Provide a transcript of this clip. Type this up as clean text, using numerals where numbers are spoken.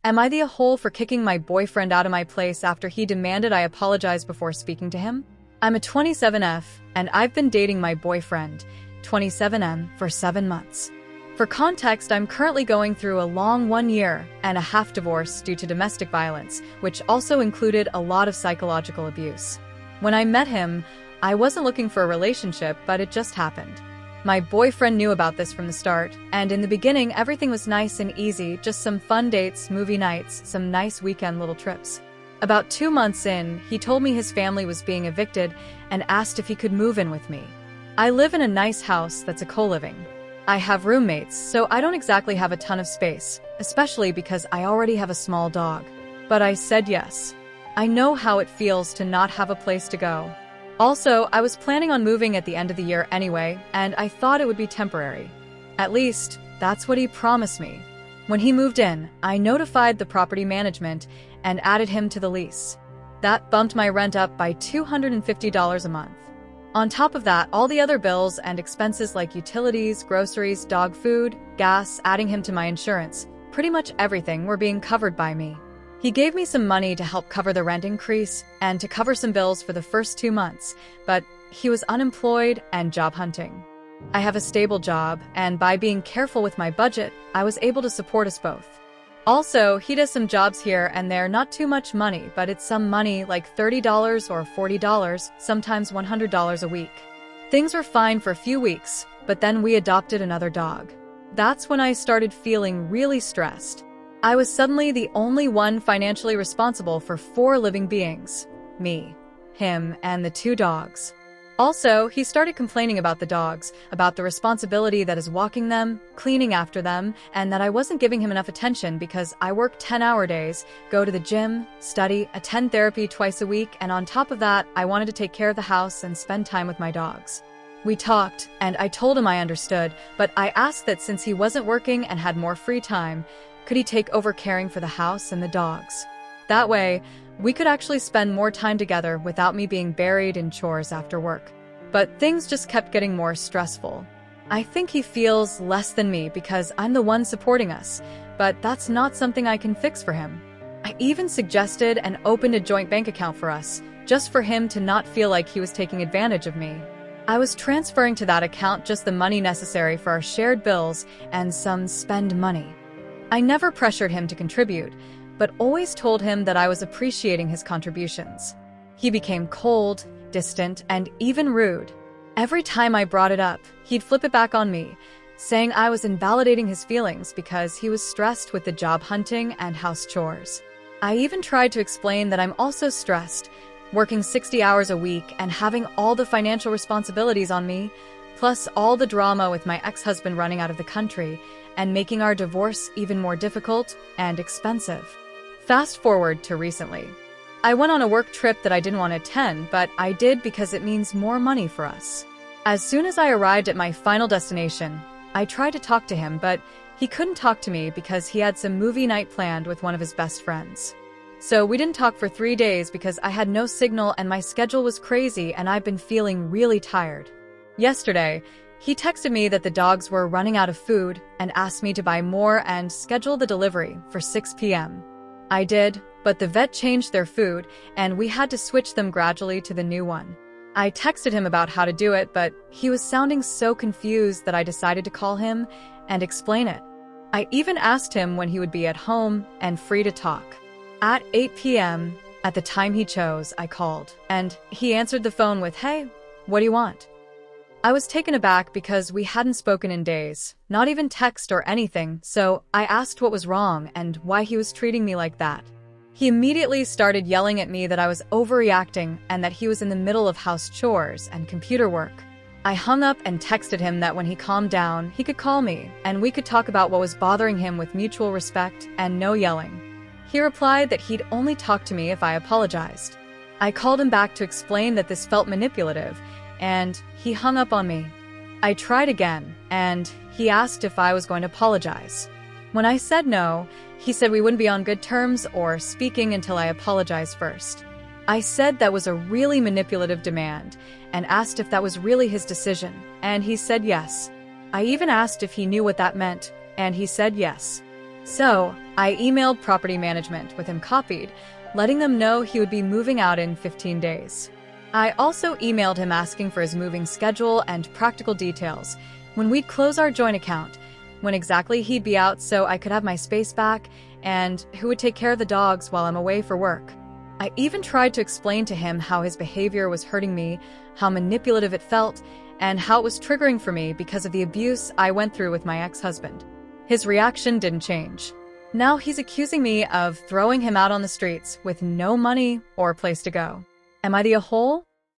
Am I the a-hole for kicking my boyfriend out of my place after he demanded I apologize before speaking to him? I'm a 27F, and I've been dating my boyfriend, 27M, for 7 months. For context, I'm currently going through a long 1.5 year divorce due to domestic violence, which also included a lot of psychological abuse. When I met him, I wasn't looking for a relationship, but it just happened. My boyfriend knew about this from the start, and in the beginning everything was nice and easy, just some fun dates, movie nights, some nice weekend little trips. About 2 months in, he told me his family was being evicted and asked if he could move in with me. I live in a nice house that's a co-living. I have roommates, so I don't exactly have a ton of space, especially because I already have a small dog. But I said yes. I know how it feels to not have a place to go. Also, I was planning on moving at the end of the year anyway, and I thought it would be temporary. At least, that's what he promised me. When he moved in, I notified the property management and added him to the lease. That bumped my rent up by $250 a month. On top of that, all the other bills and expenses like utilities, groceries, dog food, gas, adding him to my insurance, pretty much everything were being covered by me. He gave me some money to help cover the rent increase and to cover some bills for the first 2 months, but he was unemployed and job hunting. I have a stable job, and by being careful with my budget, I was able to support us both. Also, he does some jobs here and there, not too much money, but it's some money, like $30 or $40, sometimes $100 a week. Things were fine for a few weeks, but then we adopted another dog. That's when I started feeling really stressed. I was suddenly the only one financially responsible for 4 living beings: me, him, and the 2 dogs. Also, he started complaining about the dogs, about the responsibility that is walking them, cleaning after them, and that I wasn't giving him enough attention because I work 10-hour days, go to the gym, study, attend therapy twice a week, and on top of that, I wanted to take care of the house and spend time with my dogs. We talked, and I told him I understood, but I asked that since he wasn't working and had more free time, could he take over caring for the house and the dogs? That way, we could actually spend more time together without me being buried in chores after work. But things just kept getting more stressful. I think he feels less than me because I'm the one supporting us, but that's not something I can fix for him. I even suggested and opened a joint bank account for us, just for him to not feel like he was taking advantage of me. I was transferring to that account just the money necessary for our shared bills and some spend money. I never pressured him to contribute, but always told him that I was appreciating his contributions. He became cold, distant, and even rude. Every time I brought it up, he'd flip it back on me, saying I was invalidating his feelings because he was stressed with the job hunting and house chores. I even tried to explain that I'm also stressed, working 60 hours a week and having all the financial responsibilities on me, plus all the drama with my ex-husband running out of the country and making our divorce even more difficult and expensive. Fast forward to recently. I went on a work trip that I didn't want to attend, but I did because it means more money for us. As soon as I arrived at my final destination, I tried to talk to him, but he couldn't talk to me because he had some movie night planned with one of his best friends. So we didn't talk for 3 days because I had no signal and my schedule was crazy and I've been feeling really tired. Yesterday, he texted me that the dogs were running out of food and asked me to buy more and schedule the delivery for 6 p.m. I did, but the vet changed their food and we had to switch them gradually to the new one. I texted him about how to do it, but he was sounding so confused that I decided to call him and explain it. I even asked him when he would be at home and free to talk. At 8 p.m., at the time he chose, I called, and he answered the phone with, "Hey, what do you want?" I was taken aback because we hadn't spoken in days, not even text or anything, so I asked what was wrong and why he was treating me like that. He immediately started yelling at me that I was overreacting and that he was in the middle of house chores and computer work. I hung up and texted him that when he calmed down, he could call me and we could talk about what was bothering him with mutual respect and no yelling. He replied that he'd only talk to me if I apologized. I called him back to explain that this felt manipulative, and he hung up on me. I tried again, and he asked if I was going to apologize. When I said no, he said we wouldn't be on good terms or speaking until I apologized first. I said that was a really manipulative demand and asked if that was really his decision, and he said yes. I even asked if he knew what that meant, and he said yes. So, I emailed property management with him copied, letting them know he would be moving out in 15 days. I also emailed him asking for his moving schedule and practical details, when we'd close our joint account, when exactly he'd be out so I could have my space back, and who would take care of the dogs while I'm away for work. I even tried to explain to him how his behavior was hurting me, how manipulative it felt, and how it was triggering for me because of the abuse I went through with my ex-husband. His reaction didn't change. Now he's accusing me of throwing him out on the streets with no money or place to go. Am I the a-hole?